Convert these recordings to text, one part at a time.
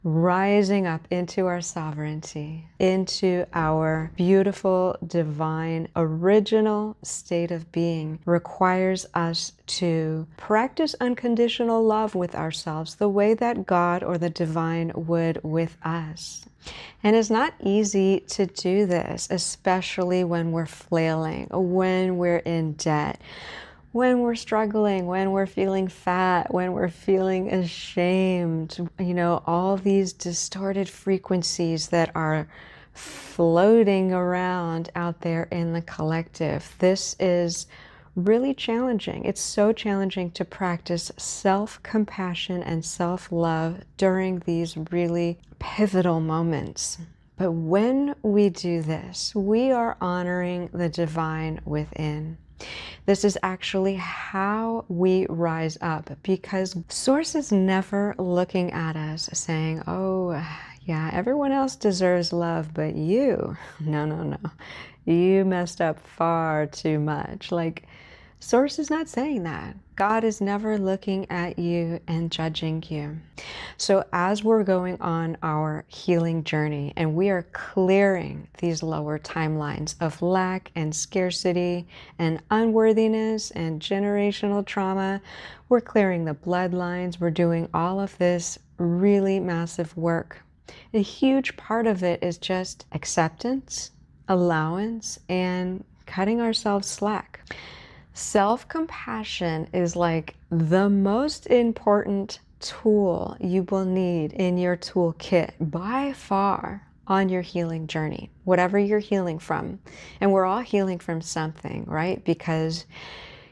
Rising up into our sovereignty, into our beautiful, divine, original state of being requires us to practice unconditional love with ourselves the way that God or the divine would with us. And it's not easy to do this, especially when we're flailing, when we're in debt, when we're struggling, when we're feeling fat, when we're feeling ashamed, all these distorted frequencies that are floating around out there in the collective. This is really challenging. It's so challenging to practice self-compassion and self-love during these really pivotal moments. But when we do this, we are honoring the divine within. This is actually how we rise up, because Source is never looking at us saying, oh, yeah, everyone else deserves love, but you, no, you messed up far too much. Like, Source is not saying that. God is never looking at you and judging you. So as we're going on our healing journey and we are clearing these lower timelines of lack and scarcity and unworthiness and generational trauma, we're clearing the bloodlines, we're doing all of this really massive work. A huge part of it is just acceptance, allowance, and cutting ourselves slack. Self-compassion is like the most important tool you will need in your toolkit by far on your healing journey, whatever you're healing from. And we're all healing from something, right? Because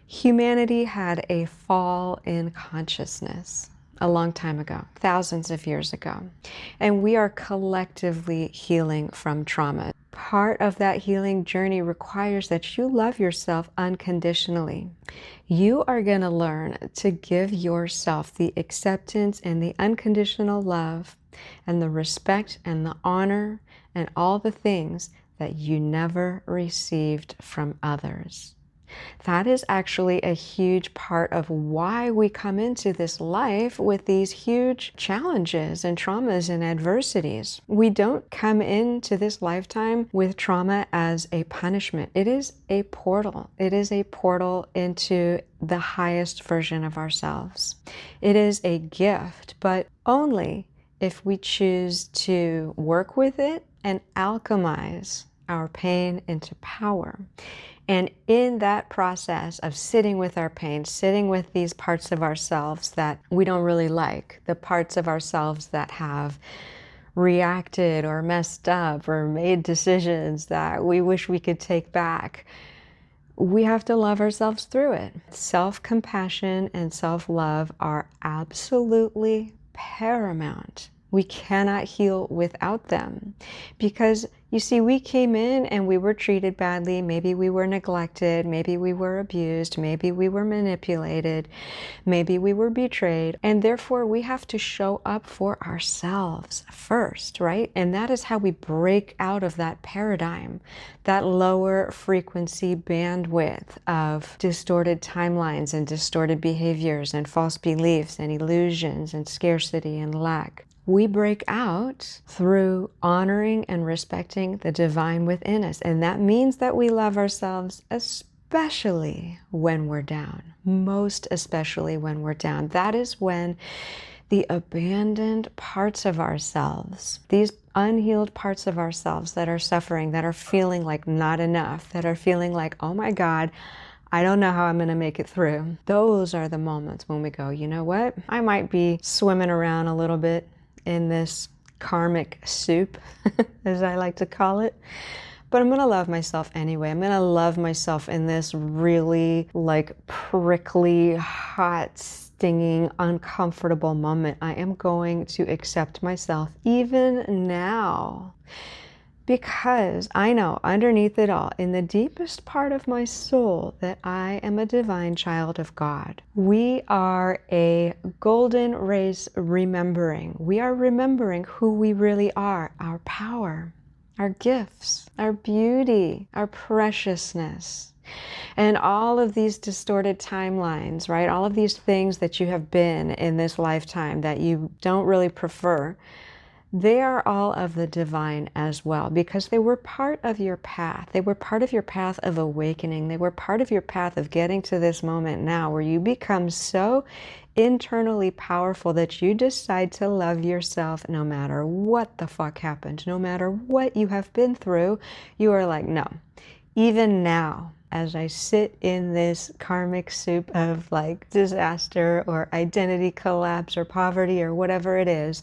humanity had a fall in consciousness a long time ago, thousands of years ago. And we are collectively healing from trauma. Part of that healing journey requires that you love yourself unconditionally. You are going to learn to give yourself the acceptance and the unconditional love and the respect and the honor and all the things that you never received from others. That is actually a huge part of why we come into this life with these huge challenges and traumas and adversities. We don't come into this lifetime with trauma as a punishment. It is a portal. It is a portal into the highest version of ourselves. It is a gift, but only if we choose to work with it and alchemize our pain into power. And in that process of sitting with our pain, sitting with these parts of ourselves that we don't really like, the parts of ourselves that have reacted or messed up or made decisions that we wish we could take back, we have to love ourselves through it. Self-compassion and self-love are absolutely paramount. We cannot heal without them, because you see, we came in and we were treated badly. Maybe we were neglected. Maybe we were abused. Maybe we were manipulated. Maybe we were betrayed. And therefore, we have to show up for ourselves first, right? And that is how we break out of that paradigm, that lower frequency bandwidth of distorted timelines and distorted behaviors and false beliefs and illusions and scarcity and lack. We break out through honoring and respecting the divine within us. And that means that we love ourselves, especially when we're down, most especially when we're down. That is when the abandoned parts of ourselves, these unhealed parts of ourselves that are suffering, that are feeling like not enough, that are feeling like, oh my God, I don't know how I'm going to make it through. Those are the moments when we go, you know what? I might be swimming around a little bit in this karmic soup, as I like to call it. But I'm going to love myself anyway. I'm going to love myself in this really like prickly, hot, stinging, uncomfortable moment. I am going to accept myself even now, because I know underneath it all, in the deepest part of my soul, that I am a divine child of God. We are a golden race remembering. We are remembering who we really are, our power, our gifts, our beauty, our preciousness. And all of these distorted timelines, right? All of these things that you have been in this lifetime that you don't really prefer, they are all of the divine as well, because they were part of your path. They were part of your path of awakening. They were part of your path of getting to this moment now where you become so internally powerful that you decide to love yourself no matter what the fuck happened, no matter what you have been through. You are like, no, even now, as I sit in this karmic soup of like disaster or identity collapse or poverty or whatever it is,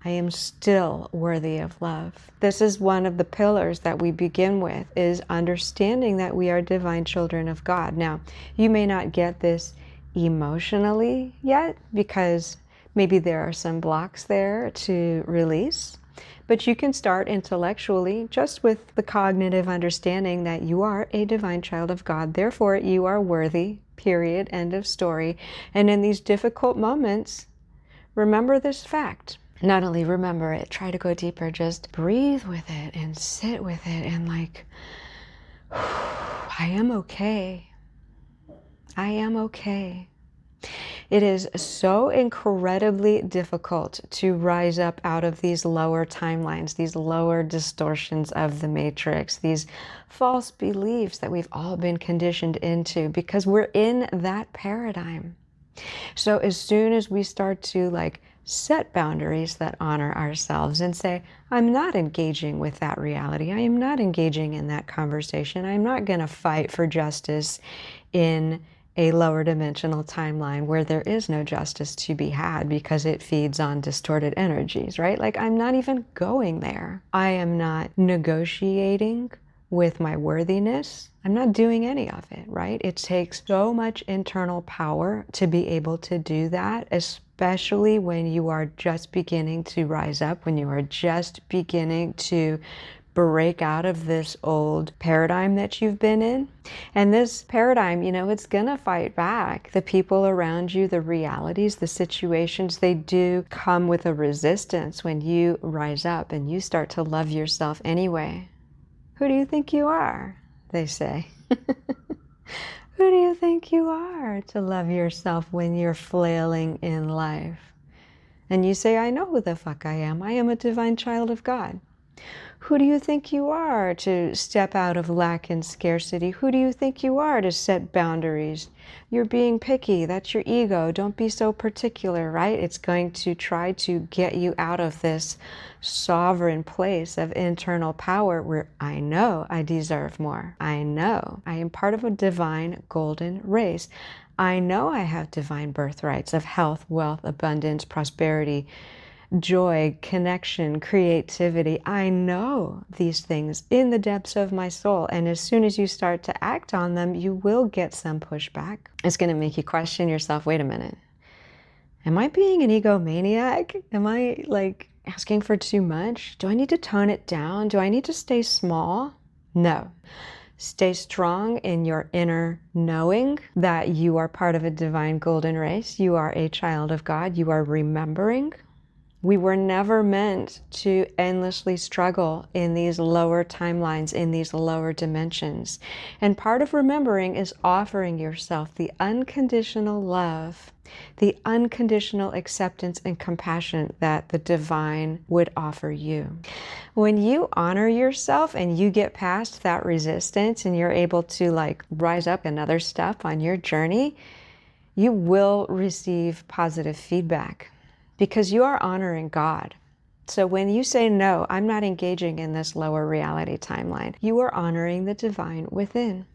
I am still worthy of love. This is one of the pillars that we begin with, is understanding that we are divine children of God. Now, you may not get this emotionally yet because maybe there are some blocks there to release, but you can start intellectually just with the cognitive understanding that you are a divine child of God. Therefore, you are worthy, period, end of story. And in these difficult moments, remember this fact. Not only remember it, try to go deeper, just breathe with it and sit with it and like, I am okay. I am okay. It is so incredibly difficult to rise up out of these lower timelines, these lower distortions of the matrix, these false beliefs that we've all been conditioned into, because we're in that paradigm. So as soon as we start to like set boundaries that honor ourselves and say, I'm not engaging with that reality. I am not engaging in that conversation. I'm not going to fight for justice in a lower dimensional timeline where there is no justice to be had because it feeds on distorted energies, right? Like, I'm not even going there. I am not negotiating with my worthiness. I'm not doing any of it, right? It takes so much internal power to be able to do that, especially when you are just beginning to rise up, when you are just beginning to break out of this old paradigm that you've been in. And this paradigm, you know, it's gonna fight back. The people around you, the realities, the situations, they do come with a resistance when you rise up and you start to love yourself anyway. Who do you think you are? They say. Who do you think you are to love yourself when you're flailing in life? And you say, I know who the fuck I am. I am a divine child of God. Who do you think you are to step out of lack and scarcity? Who do you think you are to set boundaries? You're being picky. That's your ego. Don't be so particular, right? It's going to try to get you out of this sovereign place of internal power where I know I deserve more. I know I am part of a divine golden race. I know I have divine birthrights of health, wealth, abundance, prosperity, joy, connection, creativity. I know these things in the depths of my soul. And as soon as you start to act on them, you will get some pushback. It's going to make you question yourself. Wait a minute. Am I being an egomaniac? Am I like asking for too much? Do I need to tone it down? Do I need to stay small? No. Stay strong in your inner knowing that you are part of a divine golden race. You are a child of God. You are remembering. We were never meant to endlessly struggle in these lower timelines, in these lower dimensions. And part of remembering is offering yourself the unconditional love, the unconditional acceptance and compassion that the divine would offer you. When you honor yourself and you get past that resistance and you're able to like rise up another step on your journey, you will receive positive feedback, because you are honoring God. So when you say, no, I'm not engaging in this lower reality timeline, you are honoring the divine within.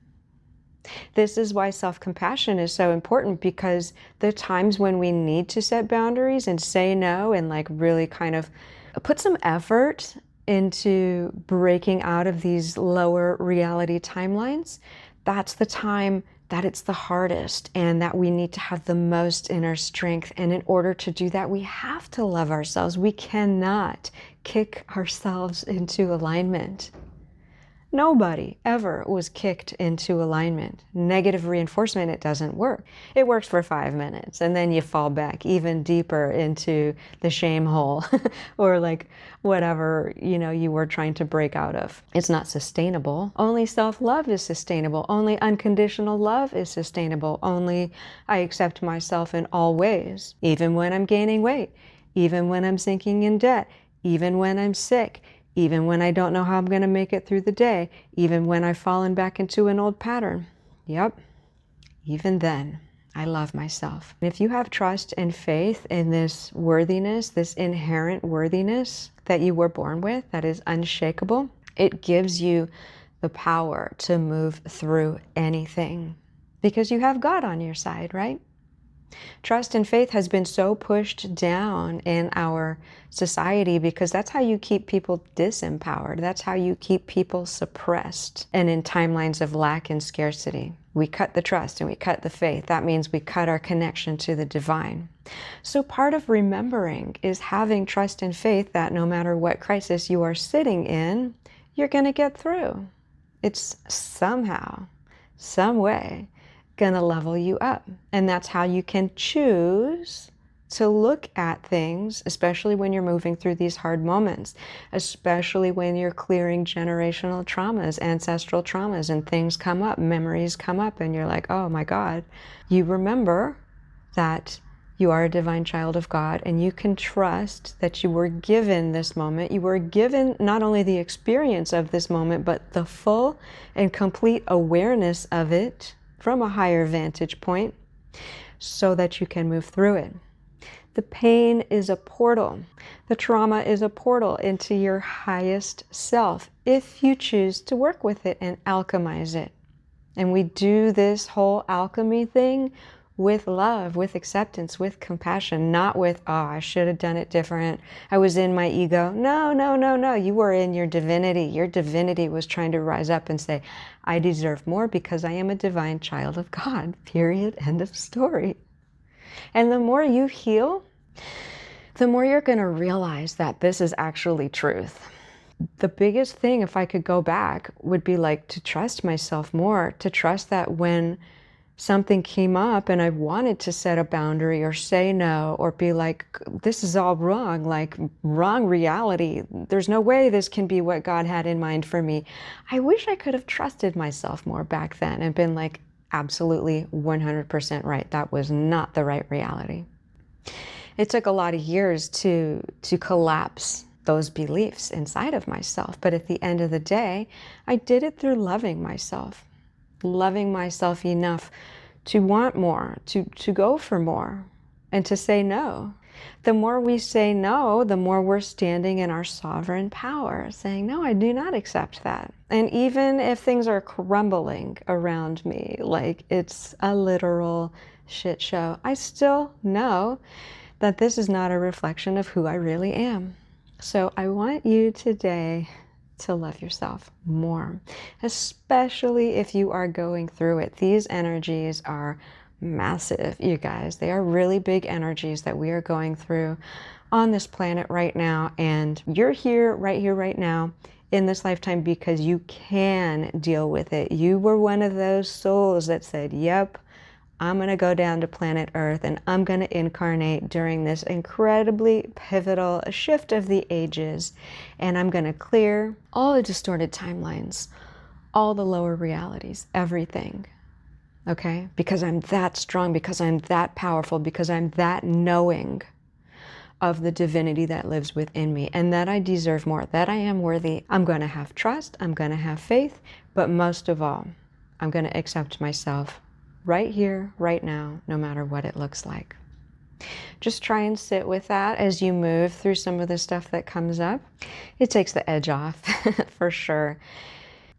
This is why self-compassion is so important, because the times when we need to set boundaries and say no and like really kind of put some effort into breaking out of these lower reality timelines, that's the time that it's the hardest and that we need to have the most inner strength. And in order to do that, we have to love ourselves. We cannot kick ourselves into alignment. Nobody ever was kicked into alignment. Negative reinforcement, it doesn't work. It works for 5 minutes and then you fall back even deeper into the shame hole or like whatever, you know, you were trying to break out of. It's not sustainable. Only self-love is sustainable. Only unconditional love is sustainable. Only I accept myself in all ways, even when I'm gaining weight, even when I'm sinking in debt, even when I'm sick, even when I don't know how I'm going to make it through the day, even when I've fallen back into an old pattern. Yep, even then, I love myself. If you have trust and faith in this worthiness, this inherent worthiness that you were born with, that is unshakable, it gives you the power to move through anything because you have God on your side, right? Trust and faith has been so pushed down in our society because that's how you keep people disempowered. That's how you keep people suppressed and in timelines of lack and scarcity. We cut the trust and we cut the faith. That means we cut our connection to the divine. So part of remembering is having trust and faith that no matter what crisis you are sitting in, you're going to get through. It's somehow, some way, going to level you up. And that's how you can choose to look at things, especially when you're moving through these hard moments, especially when you're clearing generational traumas, ancestral traumas, and things come up, memories come up, and you're like, oh my God. You remember that you are a divine child of God, and you can trust that you were given this moment. You were given not only the experience of this moment, but the full and complete awareness of it from a higher vantage point so that you can move through it. The pain is a portal. The trauma is a portal into your highest self if you choose to work with it and alchemize it. And we do this whole alchemy thing with love, with acceptance, with compassion, not with, oh, I should have done it different. I was in my ego. No, no, no, no. You were in your divinity. Your divinity was trying to rise up and say, I deserve more because I am a divine child of God. Period. End of story. And the more you heal, the more you're going to realize that this is actually truth. The biggest thing, if I could go back, would be like to trust myself more, to trust that when something came up and I wanted to set a boundary or say no or be like, this is all wrong, like wrong reality. There's no way this can be what God had in mind for me. I wish I could have trusted myself more back then and been like, absolutely 100% right. That was not the right reality. It took a lot of years to collapse those beliefs inside of myself. But at the end of the day, I did it through loving myself enough to want more, to go for more, and to say no. The more we say no, the more we're standing in our sovereign power, saying, no, I do not accept that. And even if things are crumbling around me, like it's a literal shit show, I still know that this is not a reflection of who I really am. So I want you today to love yourself more, especially if you are going through it. These energies are massive, you guys. They are really big energies that we are going through on this planet right now. And you're here, right now, in this lifetime because you can deal with it. You were one of those souls that said, yep, I'm going to go down to planet Earth and I'm going to incarnate during this incredibly pivotal shift of the ages. And I'm going to clear all the distorted timelines, all the lower realities, everything. Okay? Because I'm that strong, because I'm that powerful, because I'm that knowing of the divinity that lives within me and that I deserve more, that I am worthy. I'm going to have trust, I'm going to have faith, but most of all, I'm going to accept myself right here, right now, no matter what it looks like. Just try and sit with that as you move through some of the stuff that comes up. It takes the edge off, for sure.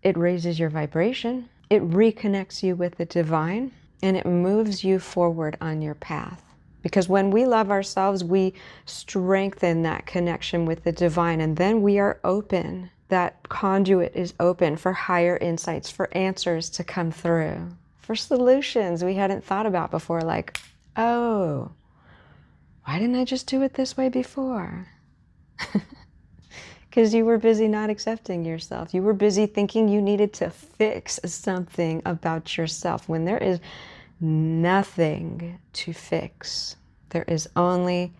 It raises your vibration. It reconnects you with the divine, and it moves you forward on your path. Because when we love ourselves, we strengthen that connection with the divine, and then we are open. That conduit is open for higher insights, for answers to come through, for solutions we hadn't thought about before, like, oh, why didn't I just do it this way before? Because you were busy not accepting yourself. You were busy thinking you needed to fix something about yourself when there is nothing to fix. There is only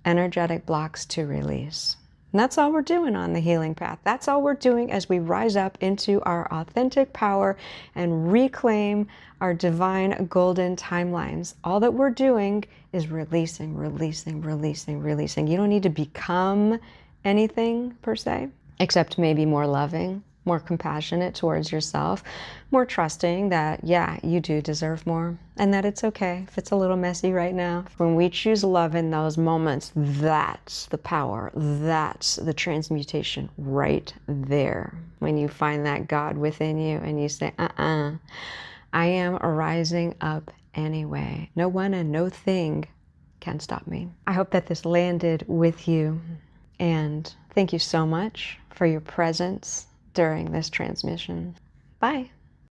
energetic blocks to release. And that's all we're doing on the healing path. That's all we're doing as we rise up into our authentic power and reclaim our divine golden timelines. All that we're doing is releasing, releasing, releasing, releasing. You don't need to become anything per se, except maybe more loving, more compassionate towards yourself, more trusting that, yeah, you do deserve more, and that it's okay if it's a little messy right now. When we choose love in those moments, that's the power, that's the transmutation right there. When you find that God within you and you say, I am rising up anyway. No one and no thing can stop me. I hope that this landed with you, and thank you so much for your presence during this transmission. Bye.